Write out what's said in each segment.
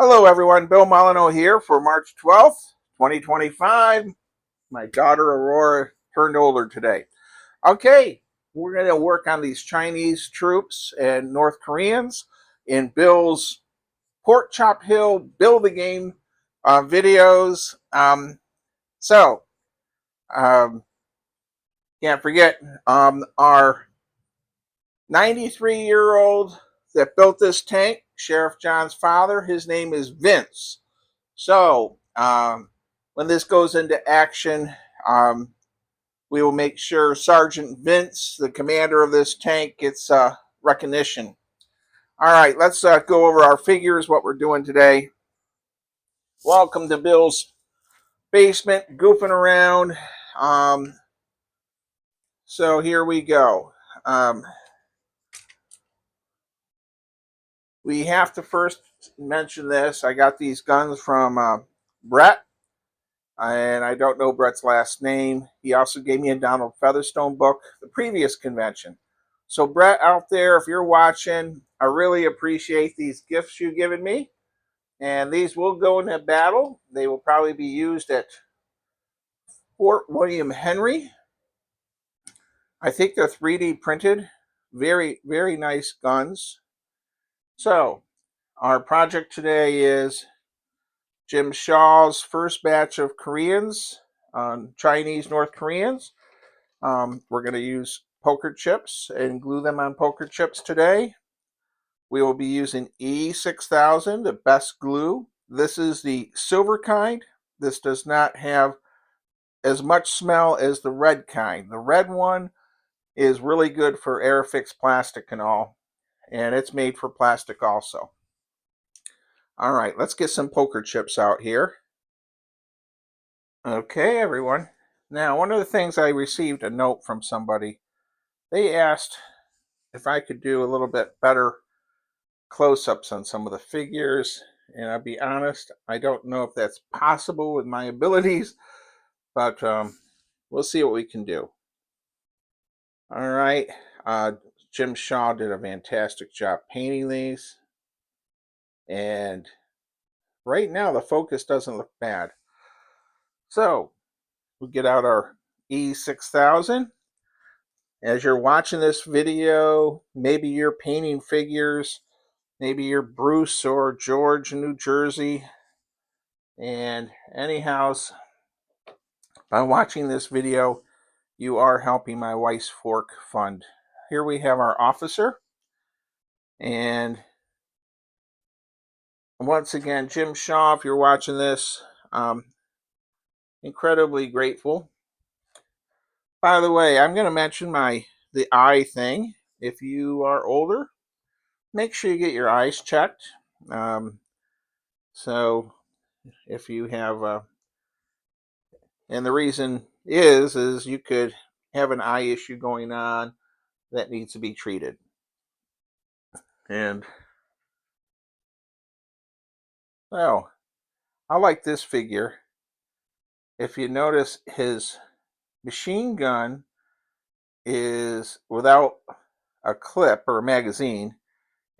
Hello, everyone. Bill Molyneux here for March 12th, 2025. My daughter Aurora turned older today. Okay, we're going to work on these Chinese troops and North Koreans in Bill's Pork Chop Hill Build the Game videos. So, um, can't forget our 93-year-old that built this tank, Sheriff John's father. His name is Vince. So, when this goes into action, um, we will make sure Sergeant Vince, the commander of this tank, gets recognition. All right, let's go over our figures, what we're doing today. Welcome to Bill's basement, goofing around. So here we go. We have to first mention this. I got these guns from Brett. And I don't know Brett's last name. He also gave me a Donald Featherstone book, the previous convention. So, Brett, out there, if you're watching, I really appreciate these gifts you've given me. And these will go into battle. They will probably be used at Fort William Henry. I think they're 3D printed. Very, very nice guns. So, our project today is Jim Shaw's first batch of Koreans, Chinese North Koreans. We're going to use poker chips and glue them on poker chips today. We will be using E6000, the best glue. This is the silver kind. This does not have as much smell as the red kind. The red one is really good for Airfix plastic and all, and it's made for plastic also. All right, let's get some poker chips out here. Okay, everyone. Now, one of the things I received a note from somebody. They asked if I could do a little bit better close-ups on some of the figures, and I'll be honest, I don't know if that's possible with my abilities, but we'll see what we can do. All right, Jim Shaw did a fantastic job painting these, and right now the focus doesn't look bad. So we'll get out our E6000. As you're watching this video, maybe you're painting figures. Maybe you're Bruce or George in New Jersey. And anyhow, by watching this video, you are helping my Wyse Fork fund. Here we have our officer. And once again, Jim Shaw, if you're watching this, incredibly grateful. By the way, I'm going to mention the eye thing. If you are older, make sure you get your eyes checked. So if you have and the reason is you could have an eye issue going on that needs to be treated. And well, I like this figure. If you notice, his machine gun is without a clip or a magazine,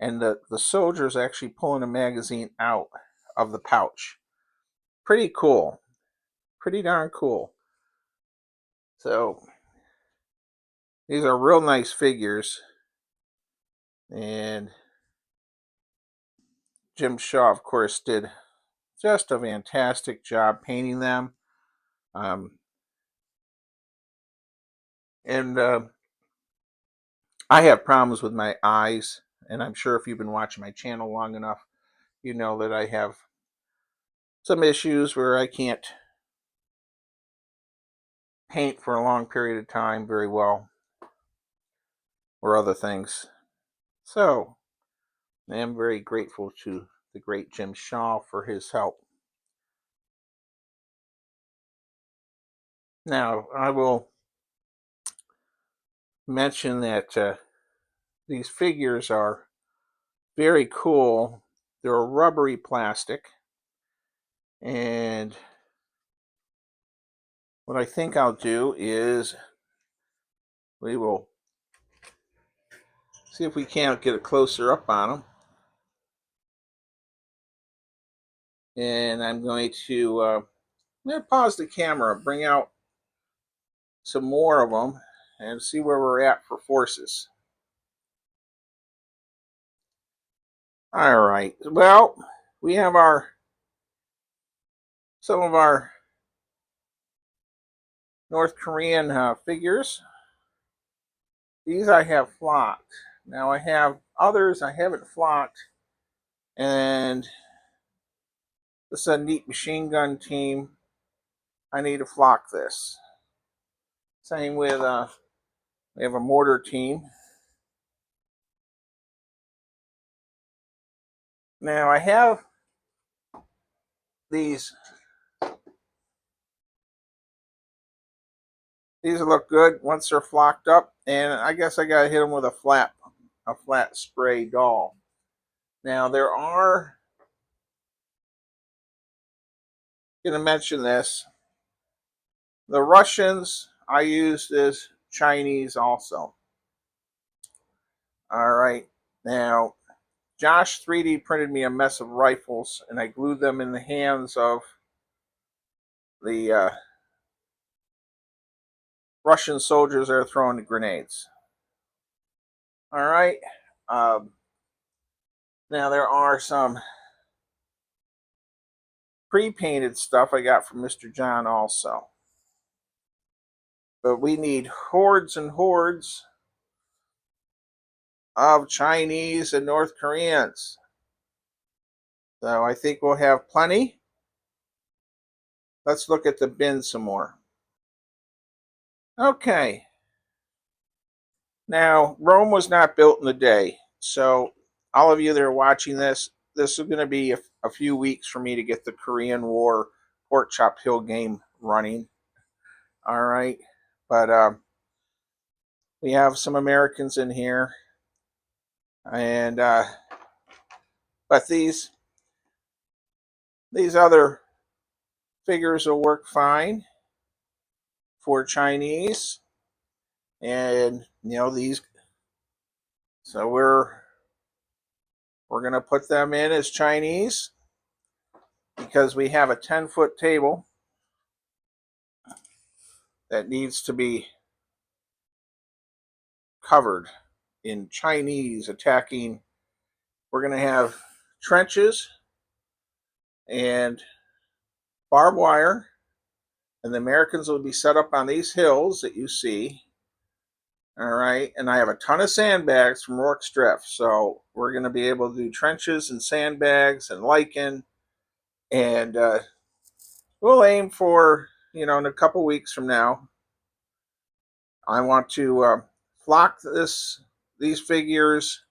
and the soldier is actually pulling a magazine out of the pouch. Pretty cool. Pretty darn cool. So these are real nice figures. And Jim Shaw, of course, did just a fantastic job painting them. And I have problems with my eyes, and I'm sure if you've been watching my channel long enough, you know that I have some issues where I can't paint for a long period of time very well, or other things. So, I am very grateful to the great Jim Shaw for his help. Now, I will mention that these figures are very cool. They're a rubbery plastic, and what I think I'll do is we will see if we can't get a closer up on them. And I'm going to pause the camera, bring out some more of them, and see where we're at for forces. All right. Well, we have some of our North Korean figures. These I have flocked. Now I have others I haven't flocked, and this is a neat machine gun team. I need to flock this. Same with we have a mortar team. Now I have these. These look good once they're flocked up, and I guess I gotta hit them with a flat spray doll. Now there are, going to mention this. The Russians I used as Chinese also. All right. Now Josh 3D printed me a mess of rifles, and I glued them in the hands of the Russian soldiers that are throwing the grenades. All right. Um, Now there are some pre-painted stuff I got from Mr. John also. But we need hordes and hordes of Chinese and North Koreans. So I think we'll have plenty. Let's look at the bin some more. Okay. Now, Rome was not built in a day. So all of you that are watching this, this is going to be a few weeks for me to get the Korean War Pork Chop Hill game running. All right. But we have some Americans in here. And but these other figures will work fine for Chinese, and these. So we're gonna put them in as Chinese because we have a 10-foot table that needs to be covered in Chinese attacking. We're gonna have trenches and barbed wire, and the Americans will be set up on these hills that you see. All right, and I have a ton of sandbags from Rourke's Drift, so we're going to be able to do trenches and sandbags and lichen, and we'll aim for, in a couple weeks from now, I want to flock these figures,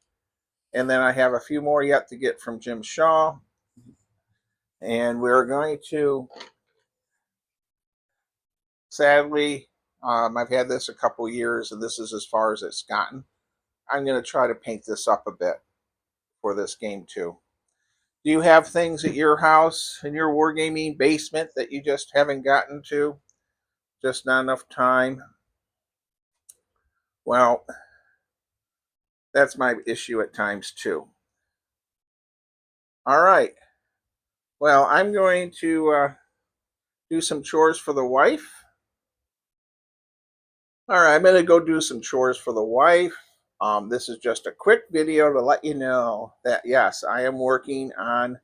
and then I have a few more yet to get from Jim Shaw, and we're going to, sadly, I've had this a couple years, and this is as far as it's gotten. I'm going to try to paint this up a bit for this game too. Do you have things at your house, in your wargaming basement, that you just haven't gotten to? Just not enough time? Well, that's my issue at times too. All right. Well, I'm going to do some chores for the wife. All right, I'm going to go do some chores for the wife. This is just a quick video to let you know that, yes, I am working on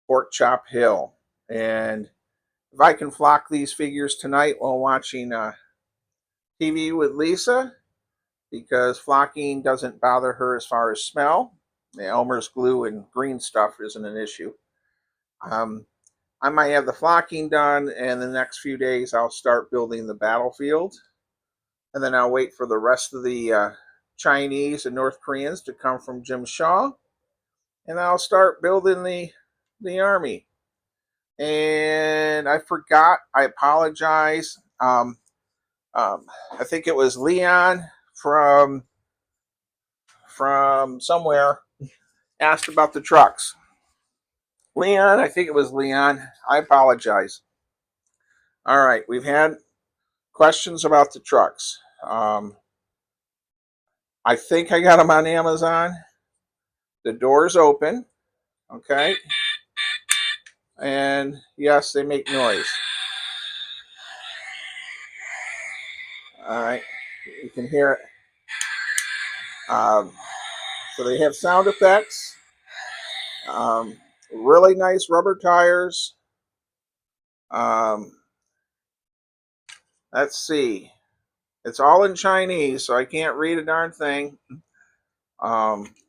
Pork Chop Hill. And if I can flock these figures tonight while watching TV with Lisa, because flocking doesn't bother her as far as smell. The Elmer's glue and green stuff isn't an issue. I might have the flocking done, and the next few days I'll start building the battlefield. And then I'll wait for the rest of the Chinese and North Koreans to come from Jim Shaw. And I'll start building the army. And I forgot, I apologize. I think it was Leon from somewhere asked about the trucks. Leon, I think it was Leon. I apologize. All right, we've had questions about the trucks. I think I got them on Amazon. The door's open. Okay. And yes, they make noise. All right, you can hear it. So they have sound effects. Um, really nice rubber tires. Um, let's see. It's all in Chinese, so I can't read a darn thing.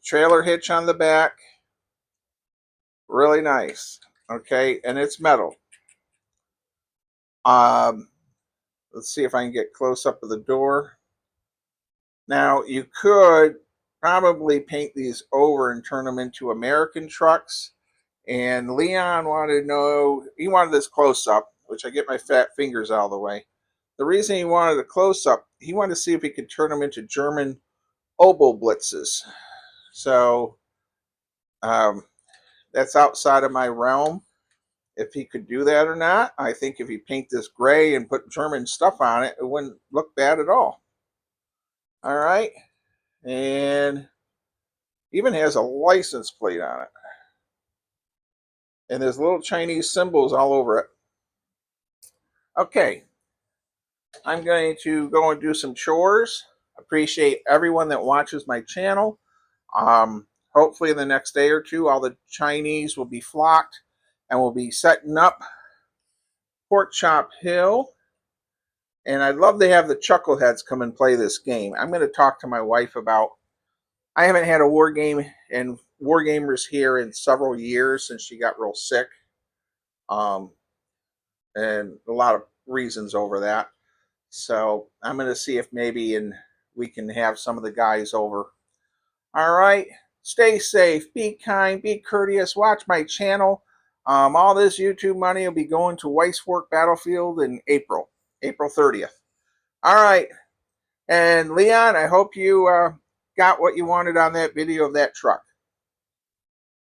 Trailer hitch on the back. Really nice. Okay, and it's metal. Let's see if I can get close up of the door. Now, you could probably paint these over and turn them into American trucks. And Leon wanted to know, he wanted this close up, which I get my fat fingers out of the way. The reason he wanted a close up, he wanted to see if he could turn them into German oboe blitzes. So that's outside of my realm. If he could do that or not, I think if he paint this gray and put German stuff on it, it wouldn't look bad at all. All right. And even has a license plate on it. And there's little Chinese symbols all over it. Okay. I'm going to go and do some chores. Appreciate everyone that watches my channel. Hopefully in the next day or two, all the Chinese will be flocked and we'll be setting up Pork Chop Hill. And I'd love to have the Chuckleheads come and play this game. I'm going to talk to my wife about, I haven't had a war game and war gamers here in several years since she got real sick. And a lot of reasons over that. So I'm going to see if maybe we can have some of the guys over. All right. Stay safe. Be kind. Be courteous. Watch my channel. All this YouTube money will be going to Wyse Fork Battlefield in April 30th. All right. And Leon, I hope you got what you wanted on that video of that truck.